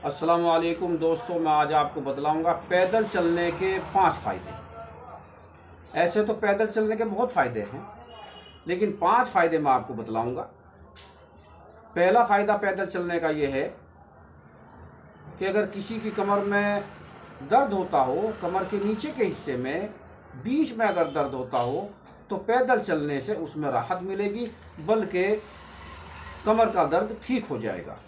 अस्सलाम वालेकुम दोस्तों, मैं आज आपको बतलाऊंगा पैदल चलने के 5 फ़ायदे। ऐसे तो पैदल चलने के बहुत फ़ायदे हैं, लेकिन 5 फ़ायदे मैं आपको बतलाऊंगा। पहला फ़ायदा पैदल चलने का ये है कि अगर किसी की कमर में दर्द होता हो, कमर के नीचे के हिस्से में बीच में अगर दर्द होता हो, तो पैदल चलने से उसमें राहत मिलेगी, बल्कि कमर का दर्द ठीक हो जाएगा।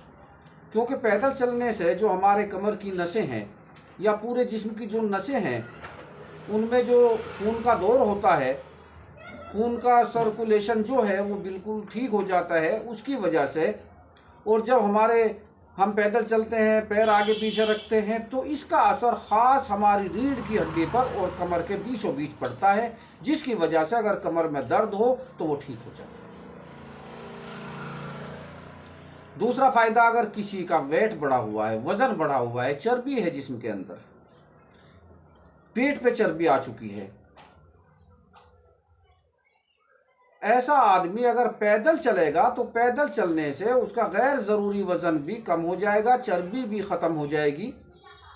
क्योंकि पैदल चलने से जो हमारे कमर की नसें हैं या पूरे जिस्म की जो नसें हैं, उनमें जो खून का दौर होता है, खून का सर्कुलेशन जो है वो बिल्कुल ठीक हो जाता है उसकी वजह से। और जब हम पैदल चलते हैं, पैर आगे पीछे रखते हैं, तो इसका असर ख़ास हमारी रीढ़ की हड्डी पर और कमर के बीचों बीच पड़ता है, जिसकी वजह से अगर कमर में दर्द हो तो वो ठीक हो जाता है। दूसरा फ़ायदा, अगर किसी का वेट बढ़ा हुआ है, वज़न बढ़ा हुआ है, चर्बी है जिस्म के अंदर, पेट पे चर्बी आ चुकी है, ऐसा आदमी अगर पैदल चलेगा तो पैदल चलने से उसका गैर ज़रूरी वज़न भी कम हो जाएगा, चर्बी भी ख़त्म हो जाएगी।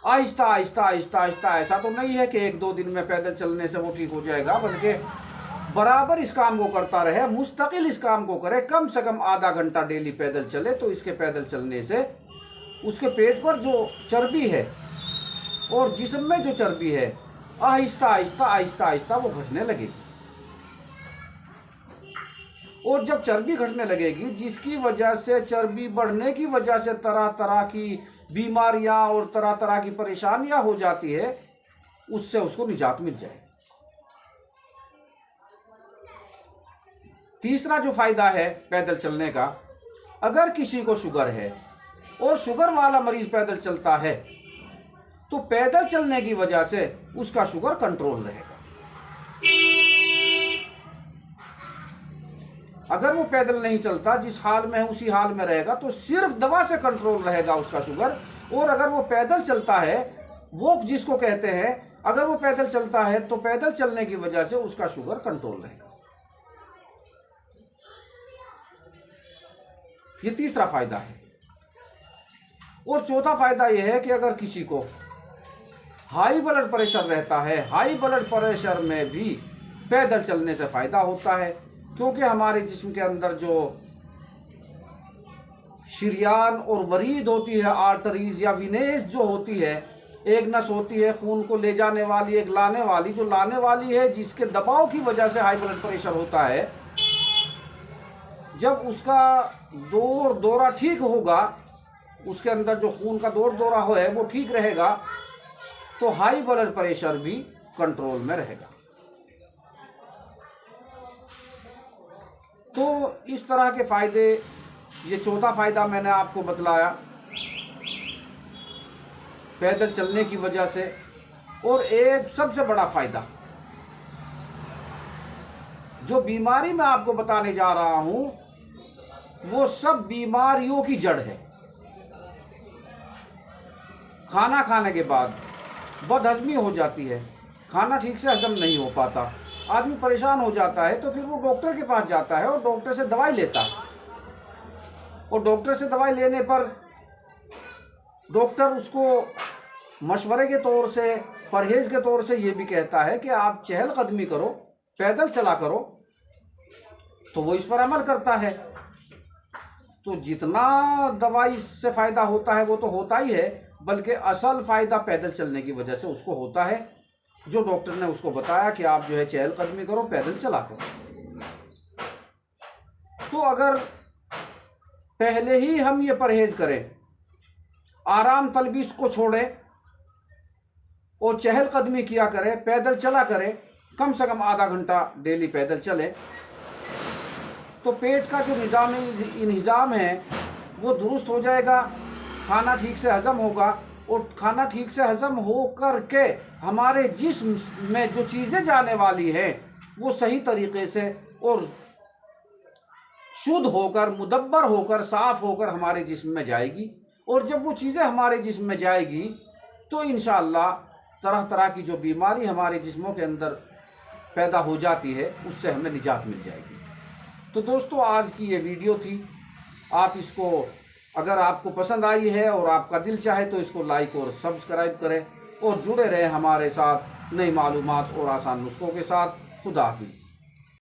आहिस्ता आहिस्ता आहिस्ता आहिस्ता, ऐसा तो नहीं है कि 1-2 दिन में पैदल चलने से वो ठीक हो जाएगा, बल्कि बराबर इस काम को करता रहे, मुस्तकिल इस काम को करे, कम से कम आधा घंटा डेली पैदल चले, तो इसके पैदल चलने से उसके पेट पर जो चर्बी है और जिस्म में जो चर्बी है, आहिस्ता आहिस्ता आहिस्ता आहिस्ता वो घटने लगेगी। और जब चर्बी घटने लगेगी, जिसकी वजह से, चर्बी बढ़ने की वजह से तरह तरह की बीमारियां और तरह तरह की परेशानियां हो जाती है, उससे उसको निजात मिल जाएगी। तीसरा जो फायदा है पैदल चलने का, अगर किसी को शुगर है और शुगर वाला मरीज पैदल चलता है, तो पैदल चलने की वजह से उसका शुगर कंट्रोल रहेगा। अगर वो पैदल नहीं चलता, जिस हाल में है उसी हाल में रहेगा, तो सिर्फ दवा से कंट्रोल रहेगा उसका शुगर। और अगर वो पैदल चलता है, वो जिसको कहते हैं, अगर वो पैदल चलता है तो पैदल चलने की वजह से उसका शुगर कंट्रोल रहेगा। ये तीसरा फायदा है। और चौथा फायदा यह है कि अगर किसी को हाई ब्लड प्रेशर रहता है, हाई ब्लड प्रेशर में भी पैदल चलने से फायदा होता है, क्योंकि हमारे जिस्म के अंदर जो शरीयान और वरीद होती है, आर्टरीज या विनेस जो होती है, एक नस होती है खून को ले जाने वाली, एक लाने वाली, जो लाने वाली है, जिसके दबाव की वजह से हाई ब्लड प्रेशर होता है, जब उसका दौरा ठीक होगा, उसके अंदर जो खून का दौरा है वो ठीक रहेगा, तो हाई ब्लड प्रेशर भी कंट्रोल में रहेगा। तो इस तरह के फायदे, ये चौथा फायदा मैंने आपको बतलाया पैदल चलने की वजह से। और एक सबसे बड़ा फायदा, जो बीमारी मैं आपको बताने जा रहा हूं, वो सब बीमारियों की जड़ है। खाना खाने के बाद बदहजमी हो जाती है, खाना ठीक से हजम नहीं हो पाता, आदमी परेशान हो जाता है, तो फिर वो डॉक्टर के पास जाता है और डॉक्टर से दवाई लेता है। और डॉक्टर से दवाई लेने पर डॉक्टर उसको मशवरे के तौर से, परहेज के तौर से ये भी कहता है कि आप चहलकदमी करो, पैदल चला करो, तो वो इस पर अमल करता है। तो जितना दवाई से फ़ायदा होता है वो तो होता ही है, बल्कि असल फ़ायदा पैदल चलने की वजह से उसको होता है, जो डॉक्टर ने उसको बताया कि आप जो है चहलकदमी करो, पैदल चला करो। तो अगर पहले ही हम ये परहेज करें, आराम तलबीस को छोड़ें और चहलकदमी किया करें, पैदल चला करें, कम से कम आधा घंटा डेली पैदल चलें, तो पेट का जो इंहिज़ाम है वो दुरुस्त हो जाएगा, खाना ठीक से हज़म होगा, और खाना ठीक से हज़म हो कर के हमारे जिस्म में जो चीज़ें जाने वाली हैं वो सही तरीक़े से और शुद्ध होकर, मुदब्बर होकर, साफ़ होकर हमारे जिस्म में जाएगी। और जब वो चीज़ें हमारे जिस्म में जाएगी, तो इंशाअल्लाह तरह तरह की जो बीमारी हमारे जिस्मों के अंदर पैदा हो जाती है, उससे हमें निजात मिल जाएगी। तो दोस्तों, आज की ये वीडियो थी, आप इसको अगर आपको पसंद आई है और आपका दिल चाहे तो इसको लाइक और सब्सक्राइब करें और जुड़े रहें हमारे साथ नई मालूमात और आसान नुस्खों के साथ। खुदा हाफिज़।